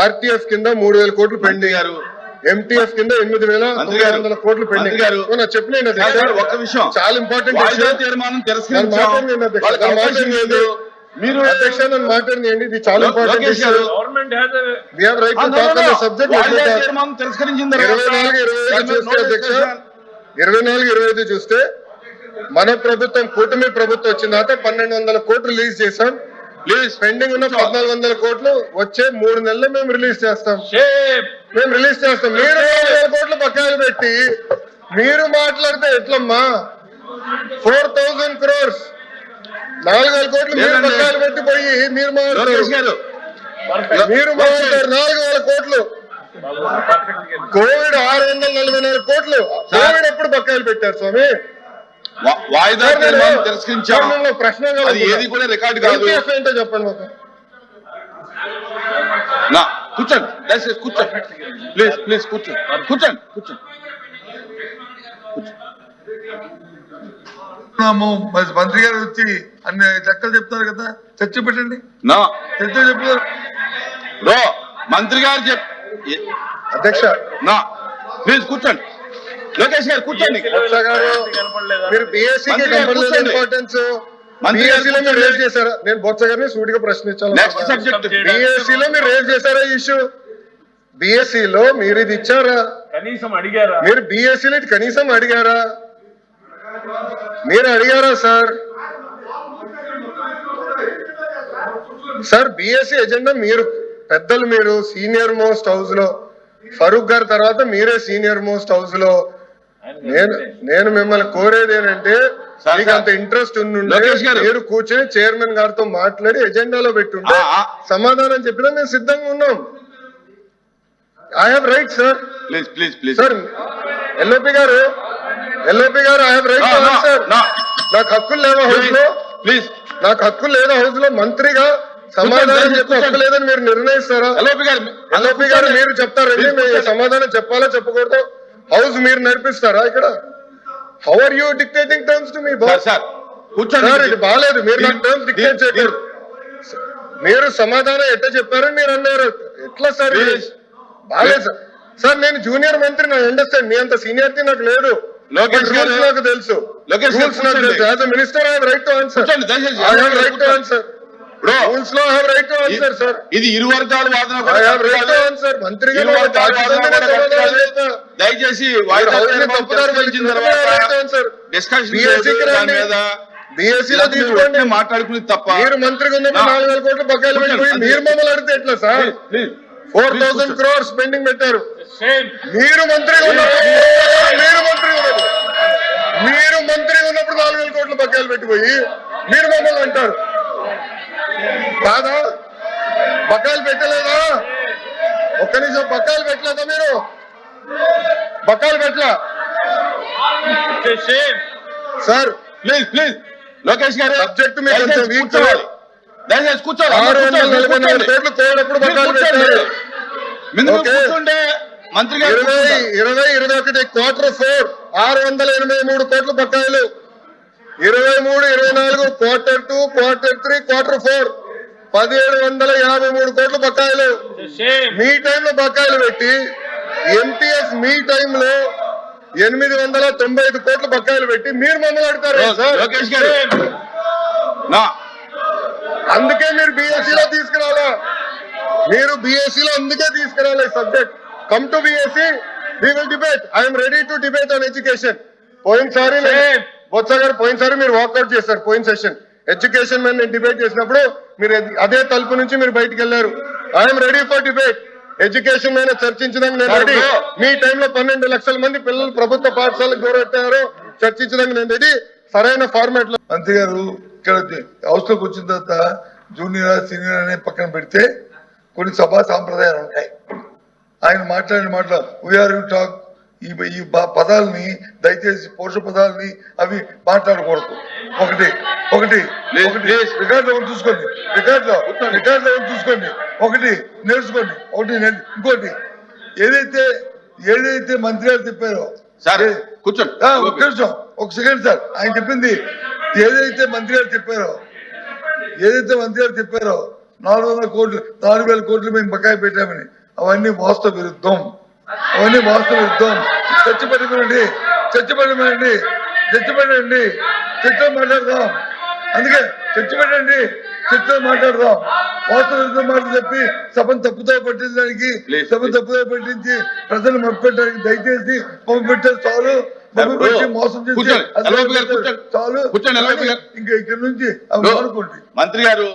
RTF కింద 3000 కోట్లు pending, MTF కింద 8,900 కోట్లు పెండింగ్. చెప్పిన ఒక్క విషయం చాలా ఇంపార్టెంట్ మీరు అధ్యక్ష నన్ను మాట్లాడినండి, ఇది చాలా important issue. We have right to talk on the subject. 24-25 చూస్తే మన ప్రభుత్వం కూటమి ప్రభుత్వం వచ్చిన తర్వాత 1,200 కోట్లు రిలీజ్ చేశాం. పెండింగ్ ఉన్న 1,400 కోట్లు వచ్చే 3 నెలల్లో మేము రిలీజ్ చేస్తాం. మీరు 4,000 కోట్లు బకాయిలు పెట్టి మీరు మాట్లాడితే ఎట్లమ్మా? 4,000 crores 4,000 కోట్లు మీరు బకాయిలు పెట్టి పోయి మీరు మాట్లాడతారు. 4,000 కోట్లు కోవిడ్ 644 కోట్లు కోవిడ్ ఎప్పుడు బకాయిలు పెట్టారు స్వామి? వాయిదా తిరస్కరించాము. ప్రశ్న ఏది కూడా రికార్డు కాదు. ఏంటో చెప్పండి మాకు. కూర్చోండి దయచేసి కూర్చోండి, ప్లీజ్ కూర్చోండి. మంత్రి గారు వచ్చి అన్ని లెక్కలు చెప్తారు కదా, చర్చ పెట్టండి. చర్చ చెప్తారు మంత్రి గారు అధ్యక్ష ప్లీజ్ కూర్చోండి. లోకేష్ గారు కూర్చోండి. మీరు బీఎస్సీకి ఇంపార్టెన్స్ బీఎస్సీలో మీరు రేజ్ చేశారా? నేను బొత్స గారిని సూటిగా ప్రశ్నించాలి. బీఎస్సీలో మీరు రేజ్ చేశారా ఇష్యూ? బీఎస్సీలో మీరు ఇది ఇచ్చారా? కనీసం అడిగారా? మీరు బీఎస్సీలో ఇది కనీసం అడిగారా? మీరు అడిగారా సార్? సార్ బీఎస్సీ ఎజెండా మీరు పెద్దలు, మీరు సీనియర్ మోస్ట్ హౌస్ లో, ఫరూక్ గారి తర్వాత మీరే సీనియర్ మోస్ట్ హౌస్ లో. నేను మిమ్మల్ని కోరేది ఏంటంటే, మీకు అంత ఇంట్రెస్ట్ ఉండుంటే మీరు కూర్చొని చైర్మన్ గారితో మాట్లాడి ఎజెండాలో పెట్టుంటే సమాధానం చెప్పినా మేము సిద్ధంగా ఉన్నాం. I have right sir. Sir LOP గారు I have right to answer. నాకు హక్కులు లేవా హౌస్ లో? నాకు హక్కులు లేదా హౌస్ లో? మంత్రిగా సమాధానం చెప్పే హక్కు లేదని మీరు నిర్ణయిస్తారా? ఎల్ఓపి గారు మీరు చెప్తారండి, మీరు సమాధానం చెప్పాలా చెప్పకూడదు? హౌస్ మీరు నడిపిస్తారా ఇక్కడ? How are you dictating terms to me? Sir ఇది బాగాలేదు, మీరు నాకు టర్మ్స్ డిక్టేట్ చేయకూడదు. మీరు సమాధానం ఎట్లా చెప్పారని మీరు అన్నారు. ఎట్లా సార్ బాగాలేదు సార్. సార్ నేను జూనియర్ మంత్రి, నాకు అండర్స్టాండ్. మీ అంత సీనియారిటీ నాకు లేదు. రూల్స్ నాకు తెలుసు. As a minister I have right to answer. I have right to answer. Rules లో I have right to answer sir. ఇది ఇరు వర్గాల వాదన. I have right to answer. మంత్రిగా దయచేసి బీఎస్సీలో తీసుకోండి, మాట్లాడుకుని తప్ప. మీరు మంత్రిగా ఉన్నప్పుడు 4,000 కోట్లు బకాయిలు పెట్టిపోయి మీరు మమ్మల్ని అడిగితే ఎట్లా సార్? 4,000 crores పెండింగ్ పెట్టారు. మీరు మంత్రిగా ఉన్నప్పుడు 4,000 కోట్లు బకాయిలు పెట్టిపోయి మీరు మమ్మల్ని అంటారు కాదా? బకాయిలు పెట్టలేదా? ఒక్క నిమిషం, బకాయిలు పెట్టలేదా? మీరు బకాయిలు పెట్టలా సార్? ప్లీజ్ లోకేష్ గారు సబ్జెక్ట్ మీకు దయచేసి కూర్చోండి. 644 కోట్లు కోడప్పుడు బకాయిలు పెట్టారు. కూర్చుంటే మంత్రి గారు 2021 Q4 683 కోట్లు బకాయిలు. 23-24 Q2 Q3 Q4 1,753 కోట్లు బకాయిలు. మీ టైంలో బకాయిలు పెట్టి ఎంటీఎఫ్ మీ టైంలో 895 కోట్లు బకాయిలు పెట్టి మీరు మమ్మల్ని అడతారు సార్? లోకేష్ గారు అందుకే మీరు బీఎస్సీలో తీసుకురాలా. మీరు బీఎస్సీలో అందుకే తీసుకురాలే subject. Come to BSc, we will debate. I'm ready to debate on education. పోయినసారి బొత్స గారు మీరు వాకౌట్ చేశారు. పోయిన సెషన్ ఎడ్యుకేషన్ మీద నేను డిబేట్ చేసినప్పుడు మీరు అదే తలుపు నుంచి మీరు బయటకు వెళ్ళారు. I'm ready for debate. Education మీద చర్చించడానికి నేను రెడీ. మీ టైంలో 12 లక్షల మంది పిల్లలు ప్రభుత్వ పాఠశాలకు దూరట్టారు. చర్చించడానికి నేను రెడీ. సరైన ఫార్మాట్ లో. మంత్రి గారు ఇక్కడ హౌస్ లోకి వచ్చిన తర్వాత జూనియర్ సీనియర్ అనే పక్కన పెడితే కొన్ని సభా సాంప్రదాయాలు ఉంటాయి. ఆయన మాట్లాడిన మాటలు వీఆర్ యూ టాక్, ఈ పదాలని దయచేసి పౌరుష పదాలని అవి మాట్లాడకూడదు. ఒకటి రికార్డులో చూసుకోండి. రికార్డులో చూసుకోండి. ఒకటి నేర్చుకోండి. ఇంకోటి ఏదైతే మంత్రి గారు చెప్పారో కూర్చోండి. ఒక సెకండ్ సార్. ఆయన చెప్పింది ఏదైతే మంత్రి గారు చెప్పారో 400 కోట్లు 4,000 కోట్లు మేము బకాయి పెట్టామని అవన్నీ వాస్తవ విరుద్ధం. అవన్నీ వాస్తవ విరుద్ధం. చర్చపెట్టమనండి, చర్చపెట్టమనండి, చర్చపెట్టండి, చర్చలో మాట్లాడదాం. అందుకే చర్చపెట్టండి, చర్చలో మాట్లాడదాం. వాస్తవ విరుద్ధం మాటలు చెప్పి సభను తప్పుదో పట్టించడానికి, సభను తప్పుదో పట్టించి ప్రజలు మభ్యపెట్టడానికి దయచేసి మభ్యపెట్టారు చాలు. మభ్యపెట్టి మోసం చేసి చాలు. ఇంకా ఇక్కడ నుంచి అవి అనుకోండి. మంత్రి గారు